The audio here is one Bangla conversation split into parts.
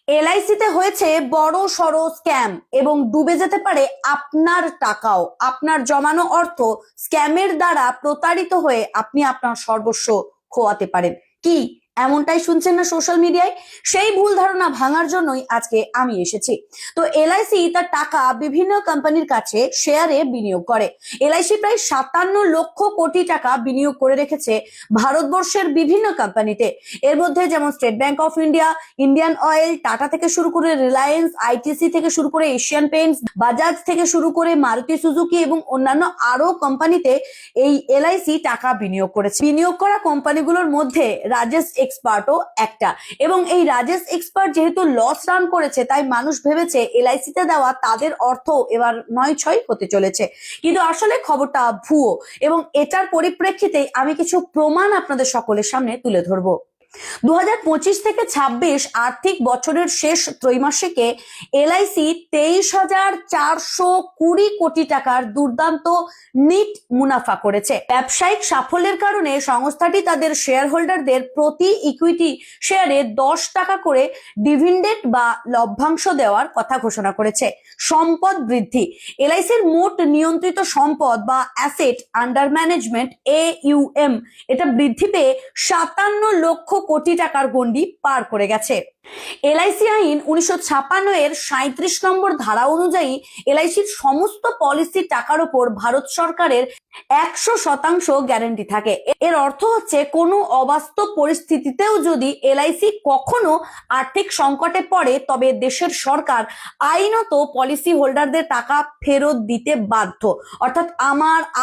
এলআইসিতে হয়েছে বড় সড় স্ক্যাম এবং ডুবে যেতে পারে আপনার টাকাও। আপনার জমানো অর্থ স্ক্যামের দ্বারা প্রতারিত হয়ে আপনি আপনার সর্বস্ব খোয়াতে পারেন। কি এমনটাই শুনছেন না সোশ্যাল মিডিয়ায়? সেই ভুল ধারণা ভাঙার জন্যই আজকে আমি এসেছি। তো এলআইসি তার টাকা বিভিন্ন কোম্পানির কাছে শেয়ারে বিনিয়োগ করে। এলআইসি প্রায় 57 লক্ষ কোটি টাকা বিনিয়োগ করে রেখেছে ভারতবর্ষের বিভিন্ন কোম্পানিতে। এর মধ্যে যেমন state bank of India, Indian oil, tata থেকে শুরু করে রিলায়েন্স, আইটিসি থেকে শুরু করে এশিয়ান পেইন্টস, বাজাজ থেকে শুরু করে মারুতি সুজুকি এবং অন্যান্য আরো কোম্পানিতে এই এলআইসি টাকা বিনিয়োগ করেছে। বিনিয়োগ করা কোম্পানিগুলোর মধ্যে রাজেশ এক্সপার্টও একটা। এবং এই রাজেশ এক্সপার্ট যেহেতু লস রান করেছে, তাই মানুষ ভেবেছে এলআইসিতে দেওয়া তাদের অর্থ এবার নয় ছয় হতে চলেছে, কিন্তু আসলে খবরটা ভুয়ো। এবং এটার পরিপ্রেক্ষিতে আমি কিছু প্রমাণ আপনাদের সকলের সামনে তুলে ধরবো। 2025 থেকে 26 আর্থিক বছরের শেষ ত্রৈমাসিকে এলআইসি 23,420 কোটি টাকার দুর্দান্ত নিট মুনাফা করেছে। ব্যবসায়িক সাফল্যের কারণে সংস্থাটি তাদের শেয়ার হোল্ডারদের প্রতি ইকুইটি শেয়ারে 10 টাকা করে ডিভিডেন্ড বা লভ্যাংশ দেওয়ার কথা ঘোষণা করেছে। সম্পদ বৃদ্ধি। এলআইসির মোট নিয়ন্ত্রিত সম্পদ বা অ্যাসেট আন্ডার ম্যানেজমেন্ট AUM এটা বৃদ্ধি পেয়ে 57 লক্ষ কোটি টাকার গন্ডি পার করে গেছে। এলআইসি আইন 1956 এর 37 নম্বর ধারা অনুযায়ী এলআইসির সমস্ত পলিসি টাকার উপর ভারত সরকারের 100% গ্যারান্টি থাকে। এর অর্থ হচ্ছে কোনো অবাস্তব পরিস্থিতিতেও যদি এলআইসি কখনো আর্থিক সংকটে পড়ে, তবে দেশের সরকার আইনত পলিসি হোল্ডারদের টাকা ফেরত দিতে বাধ্য। অর্থাৎ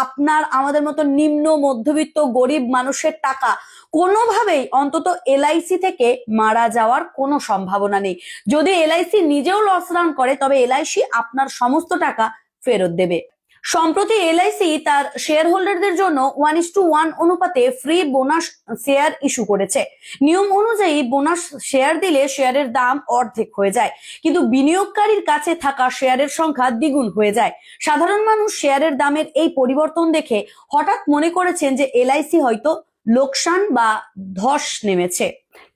আপনার আমাদের মতো নিম্ন মধ্যবিত্ত গরিব মানুষের টাকা কোনোভাবেই অন্তত এলআইসি থেকে মারা যাওয়ার কোনো সম্ভাবনা নেই। যদি এলআইসি নিজেও লস রান করে, তবে এলআইসি আপনার সমস্ত টাকা ফেরত দেবে। সম্প্রতি এলআইসি তার শেয়ার হোল্ডারদের জন্য 1:1 অনুপাতে ফ্রি বোনাস শেয়ার ইস্যু করেছে। নিয়ম অনুযায়ী বোনাস শেয়ার দিলে শেয়ারের দাম অর্ধেক হয়ে যায়, কিন্তু বিনিয়োগকারীর কাছে থাকা শেয়ারের সংখ্যা দ্বিগুণ হয়ে যায়। সাধারণ মানুষ শেয়ারের দামের এই পরিবর্তন দেখে হঠাৎ মনে করেছেন যে এলআইসি হয়তো লোকসান বা ধস নেমেছে।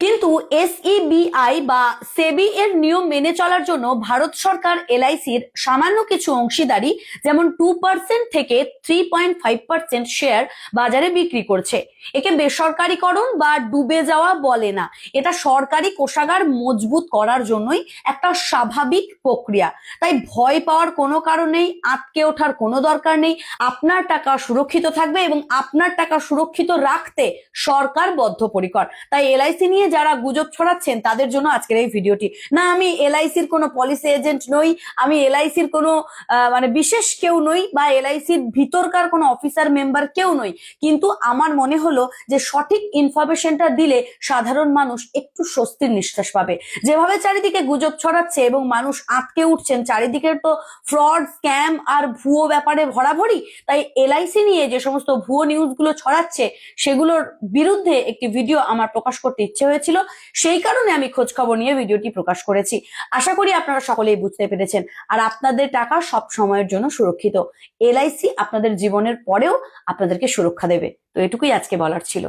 কিন্তু SEBI বা সেবি এর নিয়ম মেনে চলার জন্য ভারত সরকার এলআইসির সামান্য কিছু অংশীদারি যেমন 2% থেকে 3.5% শেয়ার বাজারে বিক্রি করছে। একে বেসরকারীকরণ বা ডুবে যাওয়া বলে না, এটা সরকারি কোষাগার মজবুত করার জন্যই একটা স্বাভাবিক প্রক্রিয়া। তাই ভয় পাওয়ার কোনো কারণ নেই, আটকে ওঠার কোনো দরকার নেই। আপনার টাকা সুরক্ষিত থাকবে এবং আপনার টাকা সুরক্ষিত রাখতে সরকার বদ্ধপরিকর। তাই এলআইসি নিয়ে যারা গুজব ছড়াচ্ছেন তাদের জন্য আজকের এই ভিডিওটি। না, আমি এলআইসির কোনো পলিসি এজেন্ট নই, আমি এলআইসির কোনো বিশেষ কেউ নই, বা এলআইসির ভিতরকার কোনো অফিসার মেম্বার কেউ নই, কিন্তু আমার মনে হলো যে সঠিক ইনফরমেশনটা দিলে সাধারণ মানুষ একটু স্বস্তির নিঃশ্বাস পাবে। যেভাবে চারিদিকে গুজব ছড়াচ্ছে এবং মানুষ আটকে উঠছেন, চারিদিকে তো ফ্রড, স্ক্যাম আর ভুয়ো ব্যাপারে ভরাভরি। তাই এলআইসি নিয়ে যে সমস্ত ভুয়ো নিউজগুলো ছড়াচ্ছে সেগুলোর বিরুদ্ধে একটি ভিডিও আমার প্রকাশ করতে ইচ্ছে হয়েছিল, সেই কারণে আমি খোঁজ খবর নিয়ে ভিডিওটি প্রকাশ করেছি। আশা করি আপনারা সকলেই বুঝতে পেরেছেন। আর আপনাদের টাকা সব সময়ের জন্য সুরক্ষিত। এলআইসি আপনাদের জীবনের পরেও আপনাদেরকে সুরক্ষা দেবে। তো এটুকুই আজকে বলার ছিল।